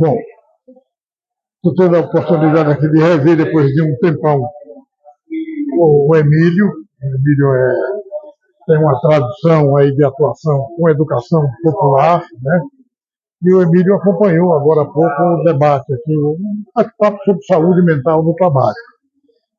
Bom, estou tendo a oportunidade aqui de rever depois de um tempão o Emílio. O Emílio tem uma tradição aí de atuação com educação popular, né? E o Emílio acompanhou agora há pouco o debate aqui, um bate-papo sobre saúde mental no trabalho.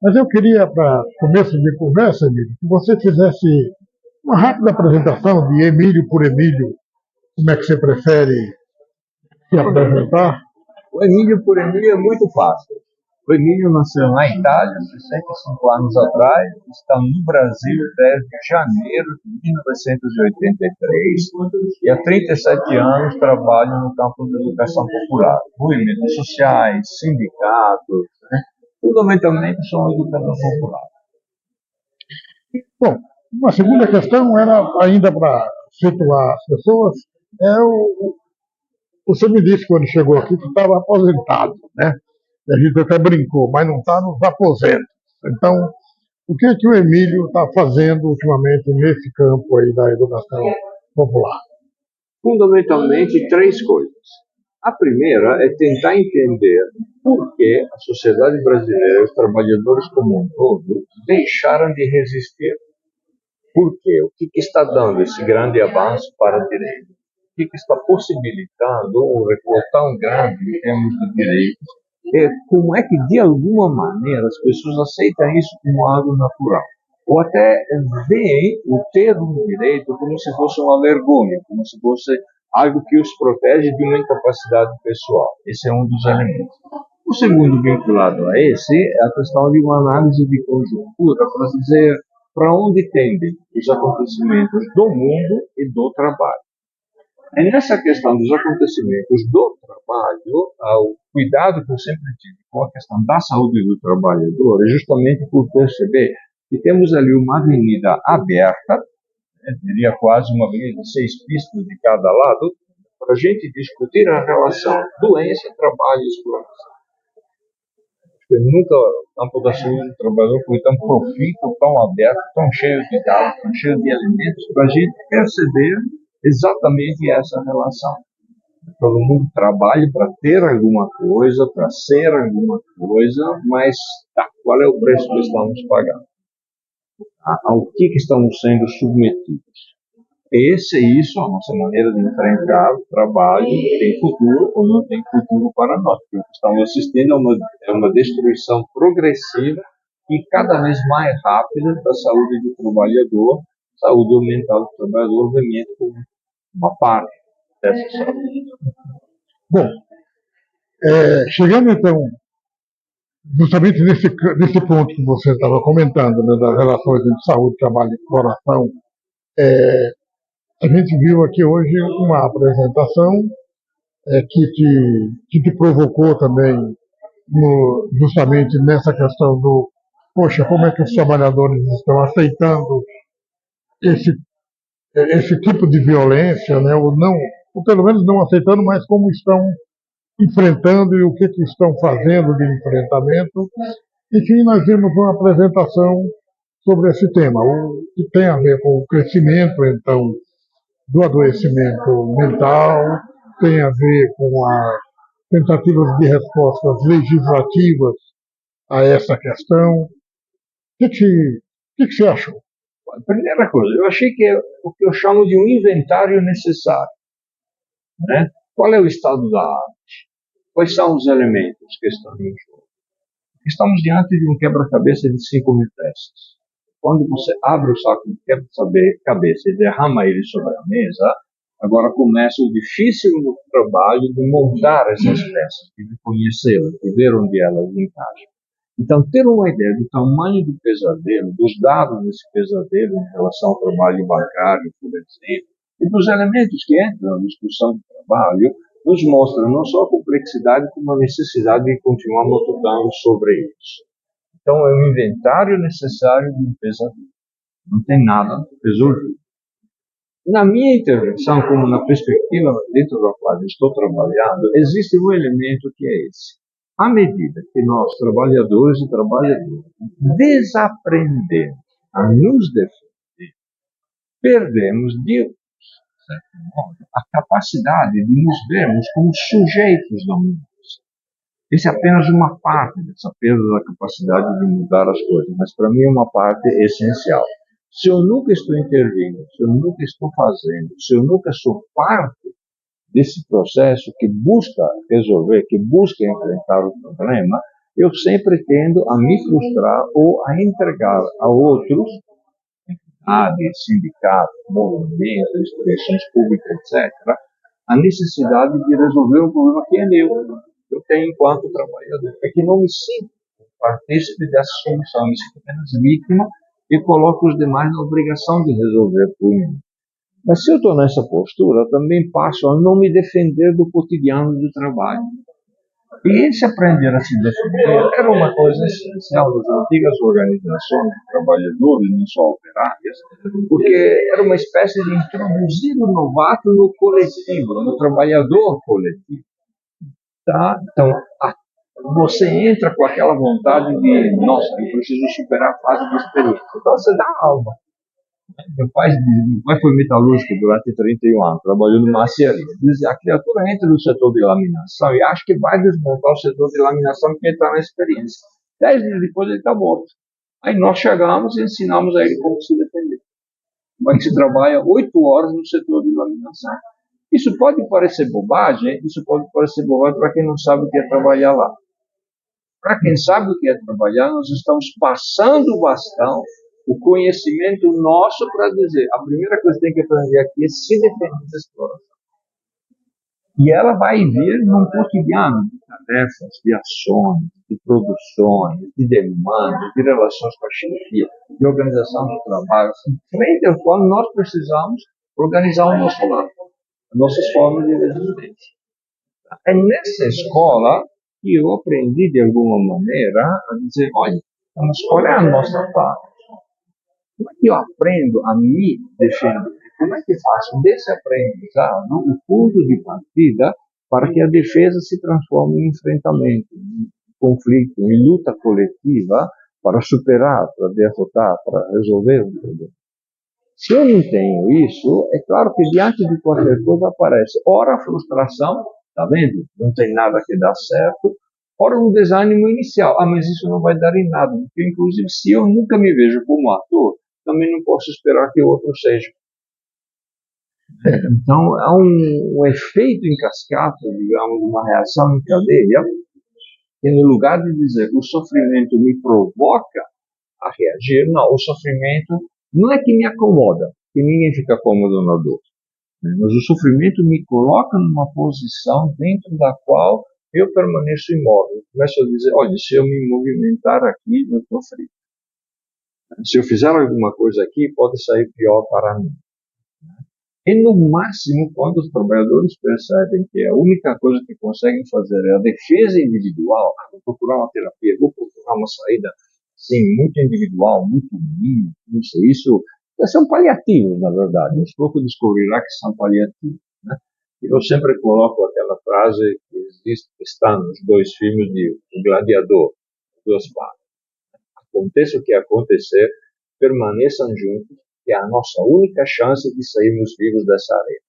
Mas eu queria, para começo de conversa, Emílio, que você fizesse uma rápida apresentação de Emílio por Emílio, como é que você prefere se apresentar? O Emílio por Emílio é muito fácil. O Emílio nasceu na Itália 65 anos atrás, está no Brasil desde janeiro de 1983 e há 37 anos trabalha no campo da educação popular, movimentos sociais, sindicatos, né? Fundamentalmente são educação popular. Bom, uma segunda questão era, ainda para situar as pessoas, você me disse quando chegou aqui que estava aposentado, né? A gente até brincou, mas não está nos aposentos. Então, o que é que o Emílio está fazendo ultimamente nesse campo aí da educação popular? Fundamentalmente, três coisas. A primeira é tentar entender por que a sociedade brasileira e os trabalhadores como um todo deixaram de resistir. Por quê? O que está dando esse grande avanço para a direita? O que está possibilitando um recuo tão grande em termos de direitos? Como é que, de alguma maneira, as pessoas aceitam isso como algo natural? Ou até veem o ter um direito como se fosse uma vergonha, como se fosse algo que os protege de uma incapacidade pessoal. Esse é um dos elementos. O segundo vinculado a esse é a questão de uma análise de conjuntura para dizer para onde tendem os acontecimentos do mundo e do trabalho. É nessa questão dos acontecimentos do trabalho, o cuidado que eu sempre tive com a questão da saúde do trabalhador é justamente por perceber que temos ali uma avenida aberta, diria quase uma avenida de 6 pistas de cada lado, para a gente discutir a relação doença, trabalho e exploração. Porque nunca o campo da saúde do trabalhador foi tão profícuo, tão aberto, tão cheio de dados, tão cheio de elementos, para a gente perceber exatamente essa relação. Todo mundo trabalha para ter alguma coisa, para ser alguma coisa, mas qual é o preço que estamos pagando? Ao que estamos sendo submetidos? Essa é a nossa maneira de enfrentar o trabalho. Tem futuro ou não tem futuro para nós? Porque o que estamos assistindo é uma destruição progressiva e cada vez mais rápida da saúde do trabalhador, saúde mental do trabalhador, obviamente, como uma parte dessa saúde. Bom, chegando então justamente nesse ponto que você estava comentando, né, das relações entre saúde, trabalho e exploração, a gente viu aqui hoje uma apresentação que te provocou também justamente nessa questão do, poxa, como é que os trabalhadores estão aceitando esse tipo de violência, né, ou pelo menos não aceitando, mas como estão enfrentando e o que estão fazendo de enfrentamento. Enfim, nós vimos uma apresentação sobre esse tema, o que tem a ver com o crescimento, então, do adoecimento mental, tem a ver com as tentativas de respostas legislativas a essa questão. O que você achou? A primeira coisa, eu achei que é o que eu chamo de um inventário necessário. Né? Qual é o estado da arte? Quais são os elementos que estão em jogo? Estamos diante de um quebra-cabeça de 5.000 peças. Quando você abre o saco de quebra-cabeça e derrama ele sobre a mesa, agora começa o difícil trabalho de montar essas peças, de conhecê-las, de ver onde elas encaixam. Então, ter uma ideia do tamanho do pesadelo, dos dados desse pesadelo em relação ao trabalho bancário, por exemplo, e dos elementos que entram na discussão do trabalho, nos mostra não só a complexidade, como a necessidade de continuar matutando sobre isso. Então, é um inventário necessário de um pesadelo. Não tem nada resolvido. Na minha intervenção, como na perspectiva dentro da qual estou trabalhando, existe um elemento que é esse. À medida que nós, trabalhadores e trabalhadoras, desaprendemos a nos defender, perdemos certo modo, a capacidade de nos vermos como sujeitos da mudança. Isso é apenas uma parte dessa perda da capacidade de mudar as coisas, mas para mim é uma parte essencial. Se eu nunca estou intervindo, se eu nunca estou fazendo, se eu nunca sou parte desse processo que busca resolver, que busca enfrentar o problema, eu sempre tendo a me frustrar ou a entregar a outros, sindicatos, movimentos, instituições públicas, etc., a necessidade de resolver um problema que é meu. Eu tenho enquanto trabalhador. É que não me sinto partícipe dessa solução, me sinto apenas vítima e coloco os demais na obrigação de resolver por mim. Mas se eu estou nessa postura, eu também passo a não me defender do cotidiano do trabalho. E esse aprender a se defender era uma coisa essencial das antigas organizações de trabalhadores, não só operárias, porque era uma espécie de introduzir o novato no coletivo, no trabalhador coletivo. Tá? Então, você entra com aquela vontade de, nossa, eu preciso superar a fase de experiência. Então, você dá aula. Meu pai foi metalúrgico durante 31 anos, trabalhou no Maciari. Dizia, a criatura entra no setor de laminação e acha que vai desmontar o setor de laminação porque está na experiência. 10 dias depois ele está morto. Aí nós chegamos e ensinamos a ele como se defender. Como é que se trabalha 8 horas no setor de laminação. Isso pode parecer bobagem, para quem não sabe o que é trabalhar lá. Para quem sabe o que é trabalhar, nós estamos passando o bastão, o conhecimento nosso para dizer, a primeira coisa que tem que aprender aqui é se defender da exploração. E ela vai vir num cotidiano de tarefas, de ações, de produções, de demandas, de relações com a chefia, de organização do trabalho, frente ao qual nós precisamos organizar o nosso lado, as nossas formas de resistência. É nessa escola que eu aprendi, de alguma maneira, a dizer, olha, a escola é a nossa parte. Como é que eu aprendo a me defender? Como é que faço desse aprendizado o ponto de partida para que a defesa se transforme em enfrentamento, em conflito, em luta coletiva para superar, para derrotar, para resolver um problema? Se eu não tenho isso, é claro que diante de qualquer coisa aparece ora a frustração, tá vendo? Não tem nada que dá certo, ora um desânimo inicial. Ah, mas isso não vai dar em nada, porque inclusive se eu nunca me vejo como ator, também não posso esperar que o outro seja. Então, há um efeito em cascata, digamos, uma reação em cadeia, que no lugar de dizer o sofrimento me provoca a reagir, não, o sofrimento não é que me acomoda, que ninguém fica cômodo na dor, mas o sofrimento me coloca numa posição dentro da qual eu permaneço imóvel. Começo a dizer, olha, se eu me movimentar aqui, eu estou frio. Se eu fizer alguma coisa aqui, pode sair pior para mim. E no máximo, quando os trabalhadores percebem que a única coisa que conseguem fazer é a defesa individual, vou procurar uma terapia, vou procurar uma saída, sim, muito individual, muito mínima, não sei, isso são paliativos, na verdade. Aos poucos descobrirá que são paliativos. Né? Eu sempre coloco aquela frase que existe, está nos 2 filmes de O Gladiador, duas partes. Aconteça o que acontecer, permaneçam juntos, que é a nossa única chance de sairmos vivos dessa areia.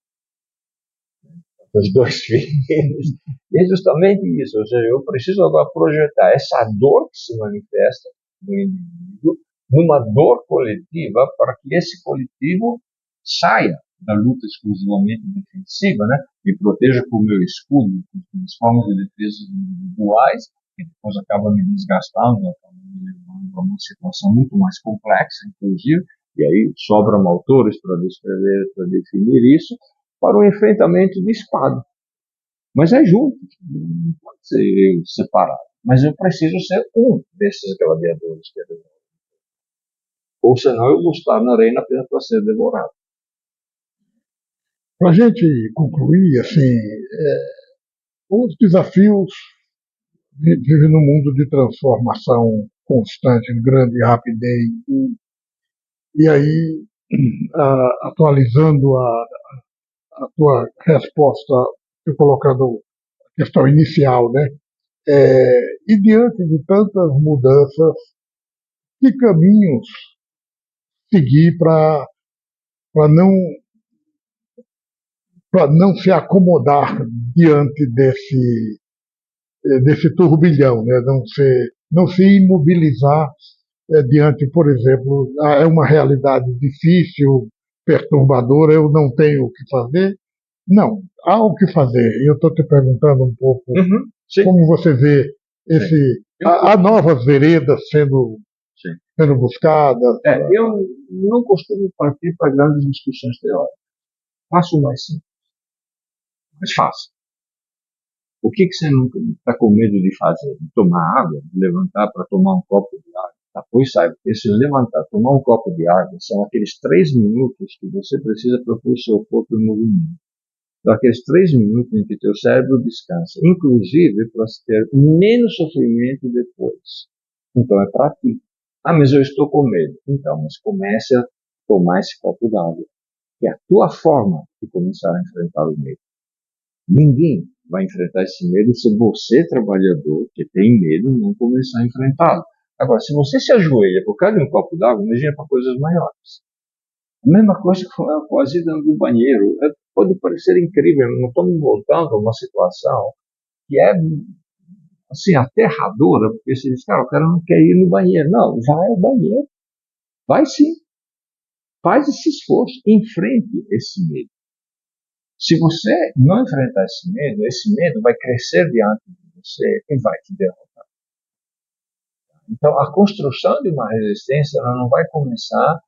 Os 2 filhos. E é justamente isso. Ou seja, eu preciso agora projetar essa dor que se manifesta no indivíduo numa dor coletiva para que esse coletivo saia da luta exclusivamente defensiva, né? Me proteja com o meu escudo, com as minhas formas de defesa individuais, que depois acaba me desgastando, acaba me levando a uma situação muito mais complexa, inclusive, e aí sobram autores para descrever, para definir isso, para o enfrentamento de espada. Mas é junto, não pode ser separado. Mas eu preciso ser um desses gladiadores que é devorado. Ou senão eu vou estar na arena apenas para ser devorado. Para a gente concluir, assim, os desafios vivem num mundo de transformação constante, de grande rapidez, e aí, atualizando a tua resposta, colocando a questão inicial, né? E diante de tantas mudanças, que caminhos seguir para não para não se acomodar diante desse turbilhão, né? Não se imobilizar diante, por exemplo, é uma realidade difícil, perturbadora, eu não tenho o que fazer. Não, há o que fazer. E eu estou te perguntando um pouco como você vê há novas veredas sendo buscadas. Eu não costumo partir para grandes discussões teóricas. Faço o mais simples, mais fácil. O que você não está com medo de fazer? De tomar água, de levantar para tomar um copo de água? Tá? Pois saiba, esse levantar, tomar um copo de água, são aqueles 3 minutos que você precisa para pôr o seu corpo em movimento. Então, aqueles 3 minutos em que teu cérebro descansa, inclusive para ter menos sofrimento depois. Então, é para ti. Mas eu estou com medo. Então, mas comece a tomar esse copo d'água, que é a tua forma de começar a enfrentar o medo. Ninguém vai enfrentar esse medo se você, trabalhador, que tem medo, não começar a enfrentá-lo. Agora, se você se ajoelha por causa de um copo d'água, imagina para coisas maiores. A mesma coisa com a ida no banheiro. Pode parecer incrível, não estamos voltando a uma situação que é assim, aterradora, porque você diz, cara, o cara não quer ir no banheiro. Não, vai ao banheiro. Vai sim. Faz esse esforço, enfrente esse medo. Se você não enfrentar esse medo vai crescer diante de você e vai te derrotar. Então, a construção de uma resistência ela não vai começar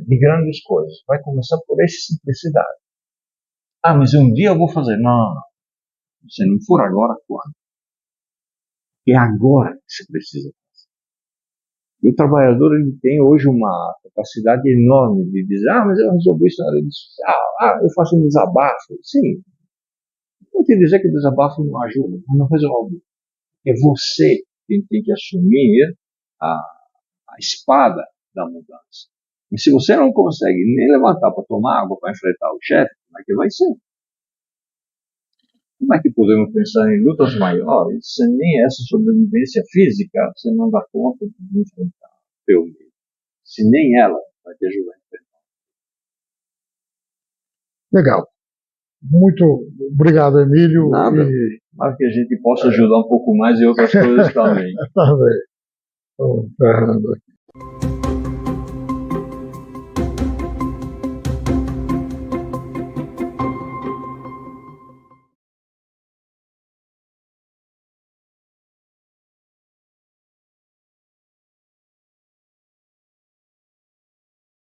de grandes coisas, vai começar por essa simplicidade. Mas um dia eu vou fazer. Não. Se não for agora, quando? É agora que você precisa fazer. E o trabalhador ele tem hoje uma capacidade enorme de dizer, mas eu resolvi isso na rede social, eu faço um desabafo. Sim, vou te dizer que o desabafo não ajuda, mas não resolve. É você quem tem que assumir a espada da mudança. E se você não consegue nem levantar para tomar água para enfrentar o chefe, como é que vai ser? Como é que podemos pensar em lutas maiores se nem essa sobrevivência física você não dá conta de enfrentar o teu medo? Se nem ela vai te ajudar a enfrentar. Legal. Muito obrigado, Emílio. Nada. Para que a gente possa ajudar um pouco mais em outras coisas também. Tá bem. Estou encerrando aqui.